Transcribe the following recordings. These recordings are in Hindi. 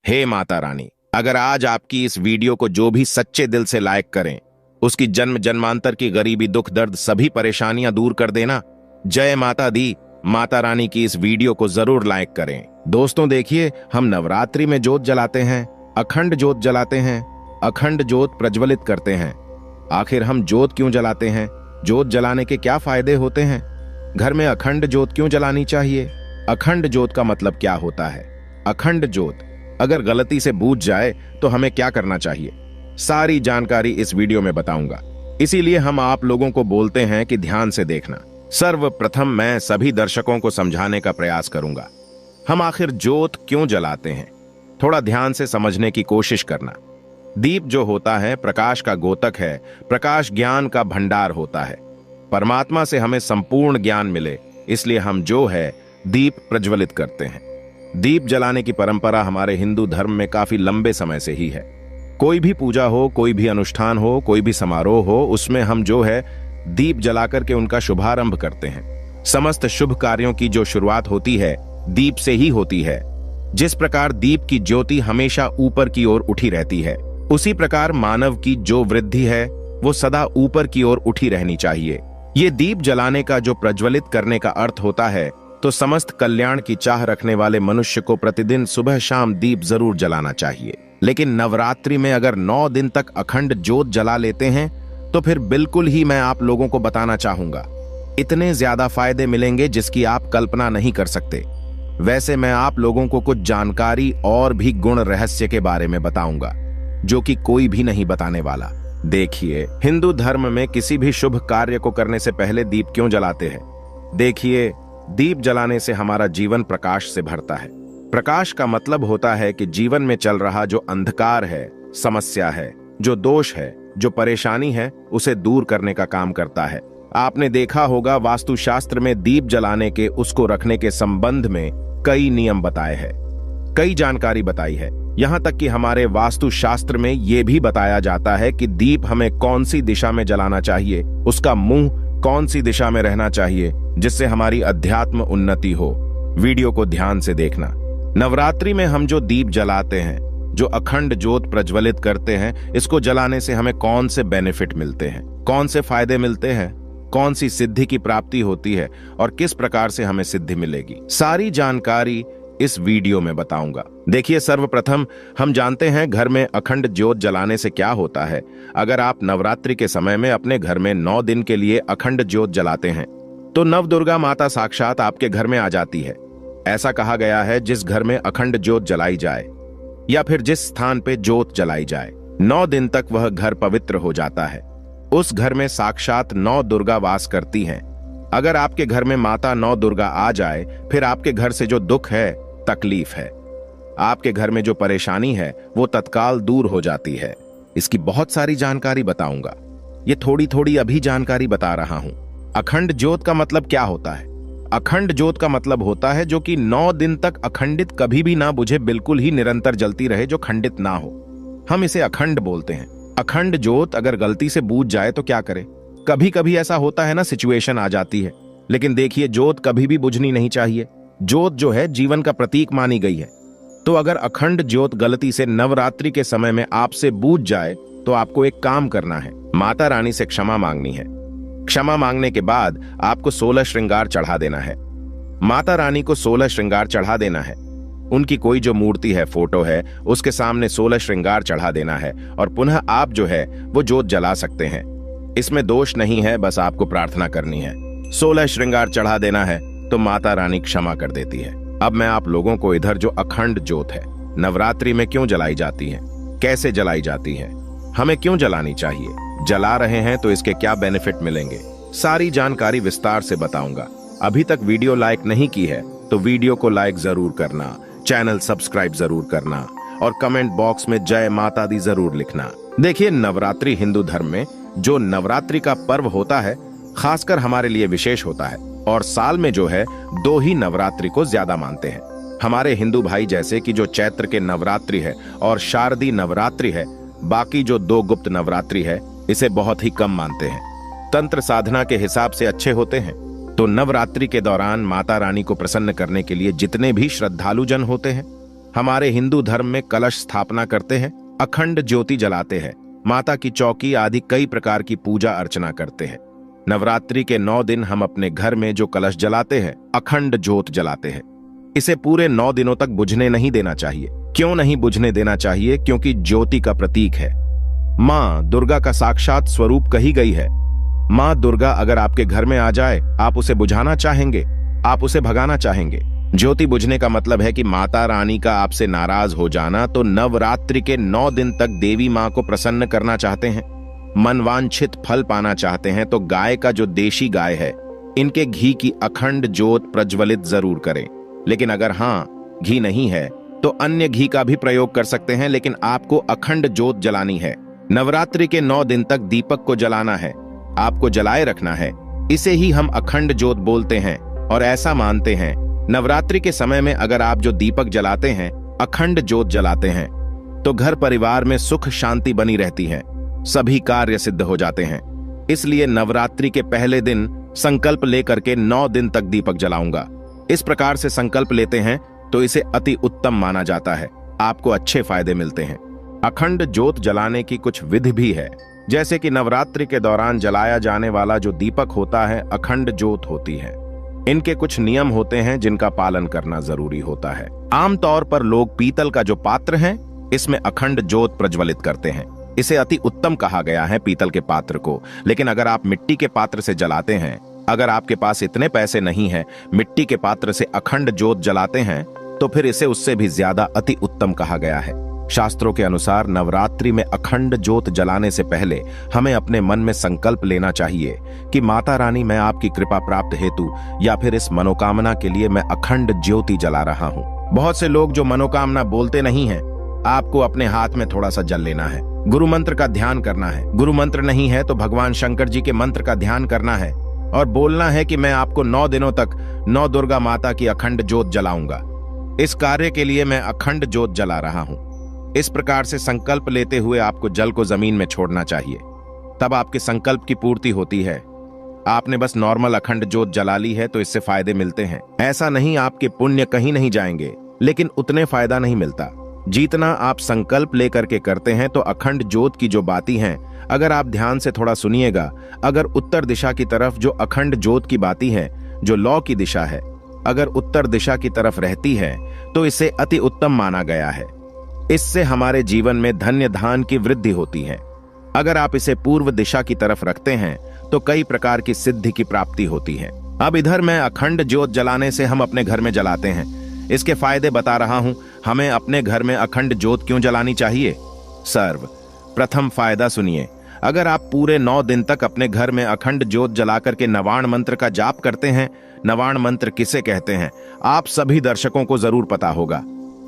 हे माता रानी, अगर आज आपकी इस वीडियो को जो भी सच्चे दिल से लाइक करें, उसकी जन्म जन्मांतर की गरीबी, दुख, दर्द, सभी परेशानियां दूर कर देना। जय माता दी। माता रानी की इस वीडियो को जरूर लाइक करें। दोस्तों देखिए, हम नवरात्रि में जोत जलाते हैं, अखंड जोत जलाते हैं, अखंड जोत प्रज्वलित करते हैं। आखिर हम जोत क्यों जलाते हैं? जोत जलाने के क्या फायदे होते हैं? घर में अखंड जोत क्यों जलानी चाहिए? अखंड जोत का मतलब क्या होता है? अखंड जोत अगर गलती से बूझ जाए तो हमें क्या करना चाहिए? सारी जानकारी इस वीडियो में बताऊंगा। इसीलिए हम आप लोगों को बोलते हैं कि ध्यान से देखना। सर्वप्रथम मैं सभी दर्शकों को समझाने का प्रयास करूंगा। हम आखिर जोत क्यों जलाते हैं, थोड़ा ध्यान से समझने की कोशिश करना। दीप जो होता है प्रकाश का गोतक है, प्रकाश ज्ञान का भंडार होता है। परमात्मा से हमें संपूर्ण ज्ञान मिले, इसलिए हम जो है दीप प्रज्वलित करते हैं। दीप जलाने की परंपरा हमारे हिंदू धर्म में काफी लंबे समय से ही है। कोई भी पूजा हो, कोई भी अनुष्ठान हो, कोई भी समारोह हो, उसमें हम जो है दीप जलाकर के उनका शुभारंभ करते हैं। समस्त शुभ कार्यों की जो शुरुआत होती है दीप से ही होती है। जिस प्रकार दीप की ज्योति हमेशा ऊपर की ओर उठी रहती है, उसी प्रकार मानव की जो वृद्धि है वो सदा ऊपर की ओर उठी रहनी चाहिए। ये दीप जलाने का जो प्रज्वलित करने का अर्थ होता है, तो समस्त कल्याण की चाह रखने वाले मनुष्य को प्रतिदिन सुबह शाम दीप जरूर जलाना चाहिए। लेकिन नवरात्रि में अगर 9 दिन तक अखंड जोत जला लेते हैं तो फिर बिल्कुल ही मैं आप लोगों को बताना चाहूंगा, इतने ज्यादा फायदे मिलेंगे जिसकी आप कल्पना नहीं कर सकते। वैसे मैं आप लोगों को कुछ जानकारी और भी गुण रहस्य के बारे में बताऊंगा जो कि कोई भी नहीं बताने वाला। देखिए, हिंदू धर्म में किसी भी शुभ कार्य को करने से पहले दीप क्यों जलाते हैं? देखिए, दीप जलाने से हमारा जीवन प्रकाश से भरता है। प्रकाश का मतलब होता है कि जीवन में चल रहा जो अंधकार है, समस्या है, जो दोष है, जो परेशानी है, उसे दूर करने का काम करता है। आपने देखा होगा वास्तुशास्त्र में दीप जलाने के, उसको रखने के संबंध में कई नियम बताए हैं, कई जानकारी बताई है। यहां तक कि हमारे वास्तुशास्त्र में यह भी बताया जाता है कि दीप हमें कौन सी दिशा में जलाना चाहिए, उसका मुंह कौन सी दिशा में रहना चाहिए, जिससे हमारी अध्यात्म उन्नति हो। वीडियो को ध्यान से देखना। नवरात्रि में हम जो दीप जलाते हैं, जो अखंड ज्योत प्रज्वलित करते हैं, इसको जलाने से हमें कौन से बेनिफिट मिलते हैं, कौन से फायदे मिलते हैं, कौन सी सिद्धि की प्राप्ति होती है और किस प्रकार से हमें सिद्धि मिलेगी, सारी जानकारी इस वीडियो में बताऊंगा। देखिए, सर्वप्रथम हम जानते हैं घर में अखंड ज्योत जलाने से क्या होता है। अगर आप नवरात्रि के समय में अपने घर में 9 दिन के लिए अखंड ज्योत जलाते हैं तो नवदुर्गा माता साक्षात आपके घर में आ जाती है। ऐसा कहा गया है, जिस घर में अखंड ज्योत जलाई जाए या फिर जिस स्थान पे ज्योत जलाई जाए, 9 दिन तक वह घर पवित्र हो जाता है। उस घर में साक्षात 9 दुर्गा वास करती हैं। अगर आपके घर में माता 9 दुर्गा आ जाए, फिर आपके घर से जो दुख है, तकलीफ है, आपके घर में जो परेशानी है, वो तत्काल दूर हो जाती है। इसकी बहुत सारी जानकारी बताऊंगा। ये थोड़ी थोड़ी अभी जानकारी बता रहा हूं। अखंड ज्योत का मतलब क्या होता है? अखंड ज्योत का मतलब होता है जो कि 9 दिन तक अखंडित, कभी भी ना बुझे, बिल्कुल ही निरंतर जलती रहे, जो खंडित ना हो। हम इसे अखंड बोलते हैं। अखंड ज्योत अगर गलती से बूझ जाए तो क्या करें? कभी कभी ऐसा होता है ना, सिचुएशन आ जाती है। लेकिन देखिए, ज्योत कभी भी बुझनी नहीं चाहिए। ज्योत जो है जीवन का प्रतीक मानी गई है। तो अगर अखंड ज्योत गलती से नवरात्रि के समय में आपसे बूझ जाए तो आपको एक काम करना है, माता रानी से क्षमा मांगनी है। क्षमा मांगने के बाद आपको 16 श्रृंगार चढ़ा देना है। माता रानी को 16 श्रृंगार चढ़ा देना है। उनकी कोई जो मूर्ति है, फोटो है, उसके सामने 16 श्रृंगार चढ़ा देना है और पुनः आप जो है वो ज्योत जला सकते हैं। इसमें दोष नहीं है, बस आपको प्रार्थना करनी है। 16 श्रृंगार चढ़ा देना है तो माता रानी क्षमा कर देती है। अब मैं आप लोगों को इधर जो अखंड ज्योत है नवरात्रि में क्यों जलाई जाती है, कैसे जलाई जाती है, हमें क्यों जलानी चाहिए, जला रहे हैं तो इसके क्या बेनिफिट मिलेंगे, सारी जानकारी विस्तार से बताऊंगा। अभी तक वीडियो लाइक नहीं की है तो वीडियो को लाइक जरूर करना, चैनल सब्सक्राइब जरूर करना और कमेंट बॉक्स में जय माता दी जरूर लिखना। देखिए, नवरात्रि हिंदू धर्म में जो नवरात्रि का पर्व होता है, खासकर हमारे लिए विशेष होता है और साल में जो है 2 ही नवरात्रि को ज्यादा मानते हैं। हमारे हिंदू भाई जैसे कि जो चैत्र के नवरात्रि है और शारदीय नवरात्रि है, बाकी जो 2 गुप्त नवरात्रि है, इसे बहुत ही कम मानते हैं। तंत्र साधना के हिसाब से अच्छे होते हैं। तो नवरात्रि के दौरान माता रानी को प्रसन्न करने के लिए जितने भी श्रद्धालु जन होते हैं, हमारे हिंदू धर्म में कलश स्थापना करते हैं, अखंड ज्योति जलाते हैं, माता की चौकी आदि कई प्रकार की पूजा अर्चना करते हैं। नवरात्रि के 9 दिन हम अपने घर में जो कलश जलाते हैं, अखंड ज्योत जलाते हैं। इसे पूरे 9 दिनों तक बुझने नहीं देना चाहिए। क्यों नहीं बुझने देना चाहिए? क्योंकि ज्योति का प्रतीक है। मां दुर्गा का साक्षात स्वरूप कही गई है। मां दुर्गा अगर आपके घर में आ जाए, आप उसे बुझाना चाहेंगे, आप उसे भगाना चाहेंगे। ज्योति बुझने का मतलब है कि माता रानी का आपसे नाराज हो जाना। तो नवरात्रि के 9 दिन तक देवी मां को प्रसन्न करना चाहते हैं, मनवांछित फल पाना चाहते हैं, तो गाय का जो देशी गाय है, इनके घी की अखंड ज्योत प्रज्वलित जरूर करें। लेकिन अगर घी नहीं है तो अन्य घी का भी प्रयोग कर सकते हैं, लेकिन आपको अखंड ज्योत जलानी है। नवरात्रि के 9 दिन तक दीपक को जलाना है, आपको जलाए रखना है। इसे ही हम अखंड ज्योत बोलते हैं और ऐसा मानते हैं। नवरात्रि के समय में अगर आप जो दीपक जलाते हैं, अखंड ज्योत जलाते हैं, तो घर परिवार में सुख शांति बनी रहती है, सभी कार्य सिद्ध हो जाते हैं। इसलिए नवरात्रि के पहले दिन संकल्प लेकर के 9 दिन तक दीपक जलाऊंगा। इस प्रकार से संकल्प लेते हैं तो इसे अति उत्तम माना जाता है, आपको अच्छे फायदे मिलते हैं। अखंड ज्योत जलाने की कुछ विधि भी है, जैसे कि नवरात्रि के दौरान जलाया जाने वाला जो दीपक होता है, अखंड ज्योत होती है। इनके कुछ नियम होते हैं जिनका पालन करना जरूरी होता है। आमतौर पर लोग पीतल का जो पात्र है, इसमें अखंड ज्योत प्रज्वलित करते हैं। इसे अति उत्तम कहा गया है पीतल के पात्र को। लेकिन अगर आप मिट्टी के पात्र से जलाते हैं, अगर आपके पास इतने पैसे नहीं है, मिट्टी के पात्र से अखंड ज्योत जलाते हैं, तो फिर इसे उससे भी ज्यादा अति उत्तम कहा गया है। शास्त्रों के अनुसार नवरात्रि में अखंड ज्योत जलाने से पहले हमें अपने मन में संकल्प लेना चाहिए कि माता रानी, मैं आपकी कृपा प्राप्त हेतु या फिर इस मनोकामना के लिए मैं अखंड ज्योति जला रहा हूँ। बहुत से लोग जो मनोकामना बोलते नहीं हैं, आपको अपने हाथ में थोड़ा सा जल लेना है, गुरु मंत्र का ध्यान करना है। गुरु मंत्र नहीं है तो भगवान शंकर जी के मंत्र का ध्यान करना है और बोलना है कि मैं आपको 9 दिनों तक 9 दुर्गा माता की अखंड ज्योत जलाऊंगा। इस कार्य के लिए मैं अखंड ज्योत जला रहा हूं। इस प्रकार से संकल्प लेते हुए आपको जल को जमीन में छोड़ना चाहिए, तब आपके संकल्प की पूर्ति होती है। आपने बस नॉर्मल अखंड ज्योत जला ली है तो इससे फायदे मिलते हैं। ऐसा नहीं आपके पुण्य कहीं नहीं जाएंगे, लेकिन उतने फायदा नहीं मिलता जितना आप संकल्प लेकर के करते हैं। तो अखंड ज्योत की जो बातें हैं, अगर आप ध्यान से थोड़ा सुनिएगा, अगर उत्तर दिशा की तरफ जो अखंड ज्योत की बातें हैं, जो लौ की दिशा है, अगर उत्तर दिशा की तरफ रहती है तो इसे अति उत्तम माना गया है। इससे हमारे जीवन में धन्य धान की वृद्धि होती है। अगर आप इसे पूर्व दिशा की तरफ रखते हैं तो कई प्रकार की सिद्धि की प्राप्ति होती है। अब इधर मैं अखंड ज्योत जलाने से हम अपने घर में जलाते हैं, इसके फायदे बता रहा हूं। हमें अपने घर में अखंड ज्योत क्यों जलानी चाहिए? सर्व प्रथम फायदा सुनिए। अगर आप पूरे 9 दिन तक अपने घर में अखंड ज्योत जलाकर के नवाण मंत्र का जाप करते हैं, नवाण मंत्र किसे कहते हैं आप सभी दर्शकों को जरूर पता होगा।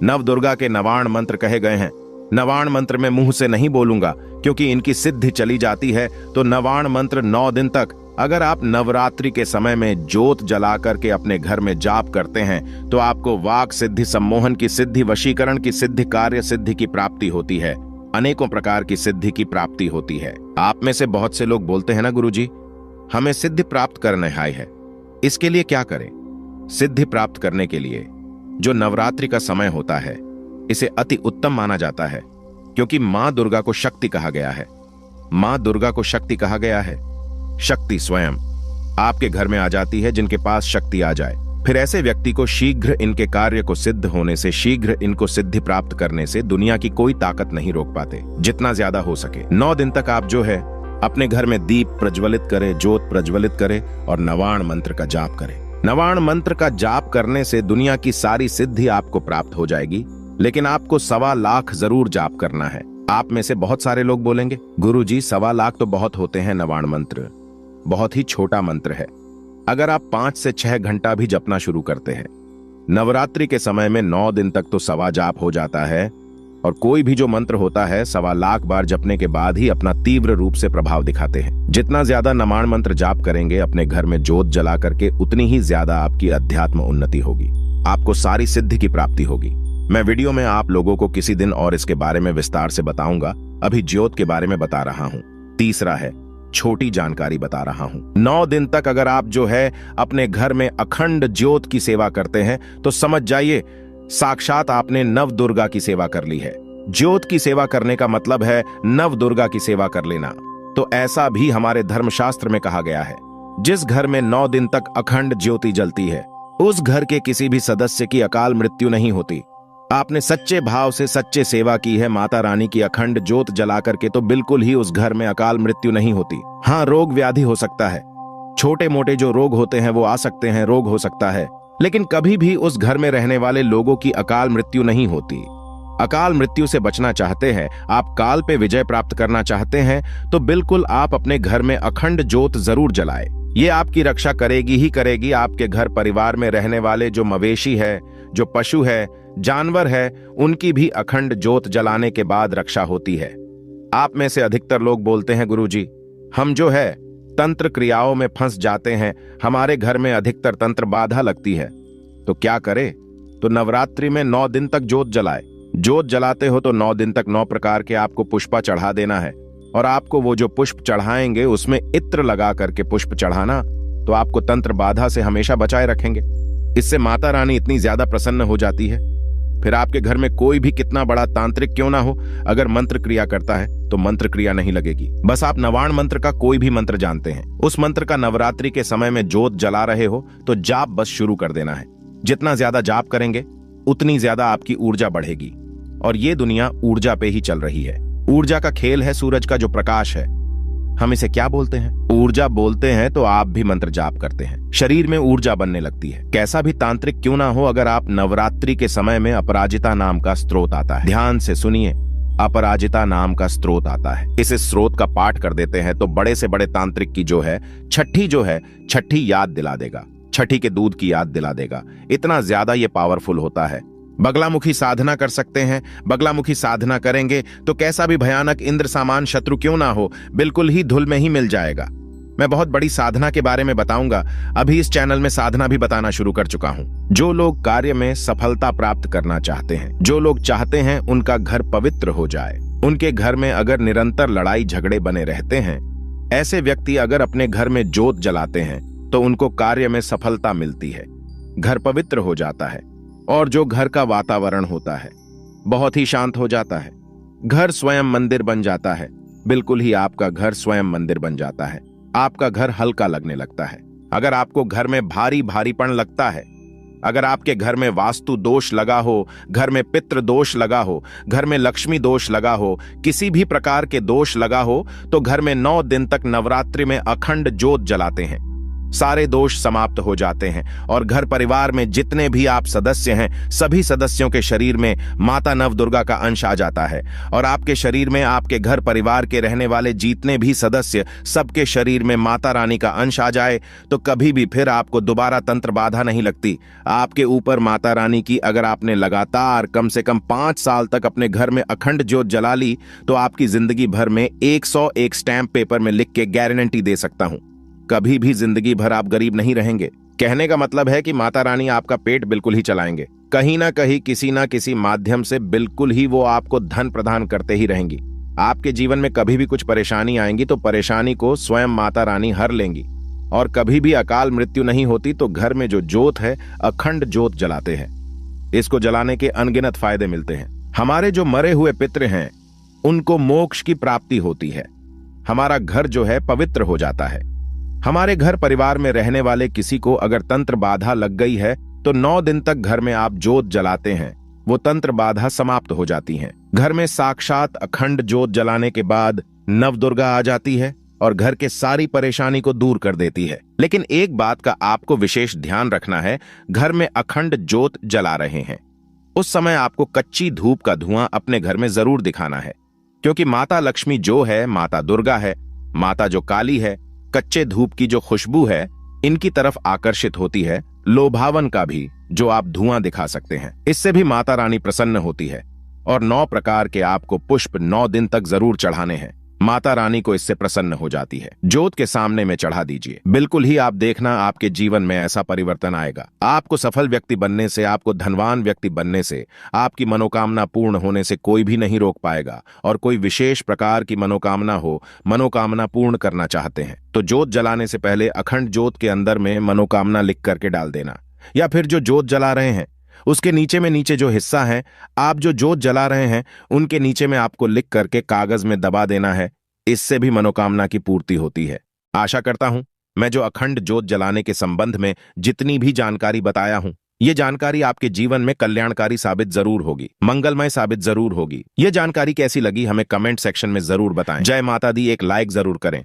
नव दुर्गा के नवाण मंत्र कहे गए हैं। नवाण मंत्र में मुंह से नहीं बोलूंगा क्योंकि इनकी सिद्धि चली जाती है। तो नवाण मंत्र 9 दिन तक अगर आप नवरात्रि के समय में ज्योत जला करके अपने घर में जाप करते हैं तो आपको वाक सिद्धि, सम्मोहन की सिद्धि, वशीकरण की सिद्धि, कार्य सिद्धि की प्राप्ति होती है। अनेकों प्रकार की सिद्धि की प्राप्ति होती है। आप में से बहुत से लोग बोलते हैं ना गुरुजी, हमें सिद्धि प्राप्त करने आए है, इसके लिए क्या करें? सिद्धि प्राप्त करने के लिए जो नवरात्रि का समय होता है, इसे अति उत्तम माना जाता है, क्योंकि मां दुर्गा को शक्ति कहा गया है। मां दुर्गा को शक्ति कहा गया है। शक्ति स्वयं आपके घर में आ जाती है जिनके पास शक्ति आ जाए। फिर ऐसे व्यक्ति को शीघ्र इनके कार्य को सिद्ध होने से, शीघ्र इनको सिद्धि प्राप्त करने से दुनिया की कोई ताकत नहीं रोक पाते, जितना ज्यादा हो सके। 9 दिन तक आप जो है अपने घर में दीप प्रज्वलित करें, ज्योत प्रज्वलित करें और नवाण मंत्र का जाप करें। नवाण मंत्र का जाप करने से दुनिया की सारी सिद्धि आपको प्राप्त हो जाएगी, लेकिन आपको 1.25 लाख जरूर जाप करना है। आप में से बहुत सारे लोग बोलेंगे, गुरुजी 1.25 लाख तो बहुत होते हैं, नवाण मंत्र बहुत ही छोटा मंत्र है। अगर आप 5 से 6 घंटा भी जपना शुरू करते हैं, नवरात्रि के समय में 9 दिन तक तो 1.25 जाप हो जाता है। और कोई भी जो मंत्र होता है 1.25 लाख बार जपने के बाद ही अपना तीव्र रूप से प्रभाव दिखाते हैं। जितना ज्यादा नवाण मंत्र जाप करेंगे अपने घर में ज्योत जला करके, उतनी ही ज्यादा आपकी अध्यात्म उन्नति होगी, आपको सारी सिद्धि की प्राप्ति होगी। मैं वीडियो में आप लोगों को किसी दिन और इसके बारे में विस्तार से बताऊंगा। अभी ज्योत के बारे में बता रहा हूं। तीसरा है, छोटी जानकारी बता रहा हूं। 9 दिन तक अगर आप जो है अपने घर में अखंड ज्योत की सेवा करते हैं तो समझ जाइए साक्षात आपने नव दुर्गा की सेवा कर ली है। ज्योत की सेवा करने का मतलब है नव दुर्गा की सेवा कर लेना। तो ऐसा भी हमारे धर्मशास्त्र में कहा गया है। जिस घर में 9 दिन तक अखंड ज्योति जलती है, उस घर के किसी भी सदस्य की अकाल मृत्यु नहीं होती। आपने सच्चे भाव से सच्चे सेवा की है माता रानी की अखंड ज्योत जला करके, तो बिल्कुल ही उस घर में अकाल मृत्यु नहीं होती। हाँ, रोग व्याधि हो सकता है, छोटे मोटे जो रोग होते हैं वो आ सकते हैं, रोग हो सकता है, लेकिन कभी भी उस घर में रहने वाले लोगों की अकाल मृत्यु नहीं होती। अकाल मृत्यु से बचना चाहते हैं, आप काल पे विजय प्राप्त करना चाहते हैं, तो बिल्कुल आप अपने घर में अखंड ज्योत जरूर जलाए। ये आपकी रक्षा करेगी ही करेगी। आपके घर परिवार में रहने वाले जो मवेशी है, जो पशु है, जानवर है, उनकी भी अखंड ज्योत जलाने के बाद रक्षा होती है। आप में से अधिकतर लोग बोलते हैं, गुरुजी हम जो है तंत्र क्रियाओं में फंस जाते हैं, हमारे घर में अधिकतर तंत्र बाधा लगती है, तो क्या करें? तो नवरात्रि में 9 दिन तक ज्योत जलाए। ज्योत जलाते हो तो 9 दिन तक 9 प्रकार के आपको पुष्पा चढ़ा देना है, और आपको वो जो पुष्प चढ़ाएंगे उसमें इत्र लगा करके पुष्प चढ़ाना, तो आपको तंत्र बाधा से हमेशा बचाए रखेंगे। इससे माता रानी इतनी ज्यादा प्रसन्न हो जाती है, फिर आपके घर में कोई भी कितना बड़ा तांत्रिक क्यों ना हो, अगर मंत्र क्रिया करता है तो मंत्र क्रिया नहीं लगेगी। बस आप नवाण मंत्र का कोई भी मंत्र जानते हैं, उस मंत्र का नवरात्रि के समय में ज्योत जला रहे हो तो जाप बस शुरू कर देना है। जितना ज्यादा जाप करेंगे उतनी ज्यादा आपकी ऊर्जा बढ़ेगी, और ये दुनिया ऊर्जा पे ही चल रही है। ऊर्जा का खेल है सूरज का जो प्रकाश है, हम इसे क्या बोलते हैं? ऊर्जा बोलते हैं। तो आप भी मंत्र जाप करते हैं, शरीर में ऊर्जा बनने लगती है। कैसा भी तांत्रिक क्यों ना हो, अगर आप नवरात्रि के समय में अपराजिता नाम का स्त्रोत आता है, ध्यान से सुनिए, अपराजिता नाम का स्त्रोत आता है, इस स्त्रोत का पाठ कर देते हैं तो बड़े से बड़े तांत्रिक की जो है छठी याद दिला देगा, छठी के दूध की याद दिला देगा। इतना ज्यादा ये पावरफुल होता है। बगलामुखी साधना कर सकते हैं, बगलामुखी साधना करेंगे तो कैसा भी भयानक इंद्र सामान शत्रु क्यों ना हो, बिल्कुल ही धुल में ही मिल जाएगा। मैं बहुत बड़ी साधना के बारे में बताऊंगा, अभी इस चैनल में साधना भी बताना शुरू कर चुका हूं। जो लोग कार्य में सफलता प्राप्त करना चाहते हैं, जो लोग चाहते हैं उनका घर पवित्र हो जाए, उनके घर में अगर निरंतर लड़ाई झगड़े बने रहते हैं, ऐसे व्यक्ति अगर अपने घर में ज्योत जलाते हैं तो उनको कार्य में सफलता मिलती है, घर पवित्र हो जाता है, और जो घर का वातावरण होता है बहुत ही शांत हो जाता है। घर स्वयं मंदिर बन जाता है, बिल्कुल ही आपका घर स्वयं मंदिर बन जाता है। आपका घर हल्का लगने लगता है। अगर आपको घर में भारी भारीपन लगता है, अगर आपके घर में वास्तु दोष लगा हो, घर में पितृ दोष लगा हो, घर में लक्ष्मी दोष लगा हो, किसी भी प्रकार के दोष लगा हो, तो घर में 9 दिन तक नवरात्रि में अखंड ज्योत जलाते हैं, सारे दोष समाप्त हो जाते हैं, और घर परिवार में जितने भी आप सदस्य हैं सभी सदस्यों के शरीर में माता नव दुर्गा का अंश आ जाता है, और आपके शरीर में आपके घर परिवार के रहने वाले जितने भी सदस्य सबके शरीर में माता रानी का अंश आ जाए, तो कभी भी फिर आपको दोबारा तंत्र बाधा नहीं लगती। आपके ऊपर माता रानी की अगर आपने लगातार कम से कम 5 साल तक अपने घर में अखंड ज्योत जला ली, तो आपकी जिंदगी भर में 101 स्टैंप पेपर में लिख के गारंटी दे सकता हूं, कभी भी जिंदगी भर आप गरीब नहीं रहेंगे। कहने का मतलब है कि माता रानी आपका पेट बिल्कुल ही चलाएंगे, कहीं ना कहीं किसी ना किसी माध्यम से बिल्कुल ही वो आपको धन प्रदान करते ही रहेंगी। आपके जीवन में कभी भी कुछ परेशानी आएंगी तो परेशानी को स्वयं माता रानी हर लेंगी, और कभी भी अकाल मृत्यु नहीं होती तो घर में जो ज्योत है अखंड ज्योत जलाते हैं। इसको जलाने के अनगिनत फायदे मिलते हैं। हमारे जो मरे हुए पितृ हैं उनको मोक्ष की प्राप्ति होती है, हमारा घर जो है पवित्र हो जाता है। हमारे घर परिवार में रहने वाले किसी को अगर तंत्र बाधा लग गई है तो 9 दिन तक घर में आप ज्योत जलाते हैं, वो तंत्र बाधा समाप्त हो जाती हैं। घर में साक्षात अखंड ज्योत जलाने के बाद नव दुर्गा आ जाती है और घर के सारी परेशानी को दूर कर देती है। लेकिन एक बात का आपको विशेष ध्यान रखना है, घर में अखंड ज्योत जला रहे हैं उस समय आपको कच्ची धूप का धुआं अपने घर में जरूर दिखाना है, क्योंकि माता लक्ष्मी जो है, माता दुर्गा है, माता जो काली है, कच्चे धूप की जो खुशबू है इनकी तरफ आकर्षित होती है। लोभावन का भी जो आप धुआं दिखा सकते हैं, इससे भी माता रानी प्रसन्न होती है। और 9 प्रकार के आपको पुष्प 9 दिन तक जरूर चढ़ाने हैं, माता रानी को इससे प्रसन्न हो जाती है। ज्योत के सामने में चढ़ा दीजिए, बिल्कुल ही आप देखना आपके जीवन में ऐसा परिवर्तन आएगा। आपको सफल व्यक्ति बनने से, आपको धनवान व्यक्ति बनने से, आपकी मनोकामना पूर्ण होने से कोई भी नहीं रोक पाएगा। और कोई विशेष प्रकार की मनोकामना हो, मनोकामना पूर्ण करना चाहते हैं तो ज्योत जलाने से पहले अखंड ज्योत के अंदर में मनोकामना लिख करके डाल देना, या फिर जो ज्योत जला रहे हैं उसके नीचे में नीचे जो हिस्सा है, आप जो जोत जला रहे हैं उनके नीचे में आपको लिख करके कागज में दबा देना है। इससे भी मनोकामना की पूर्ति होती है। आशा करता हूं मैं जो अखंड जोत जलाने के संबंध में जितनी भी जानकारी बताया हूं, ये जानकारी आपके जीवन में कल्याणकारी साबित जरूर होगी, मंगलमय साबित जरूर होगी। ये जानकारी कैसी लगी हमें कमेंट सेक्शन में जरूर बताएं। जय माता दी एक लाइक जरूर करें।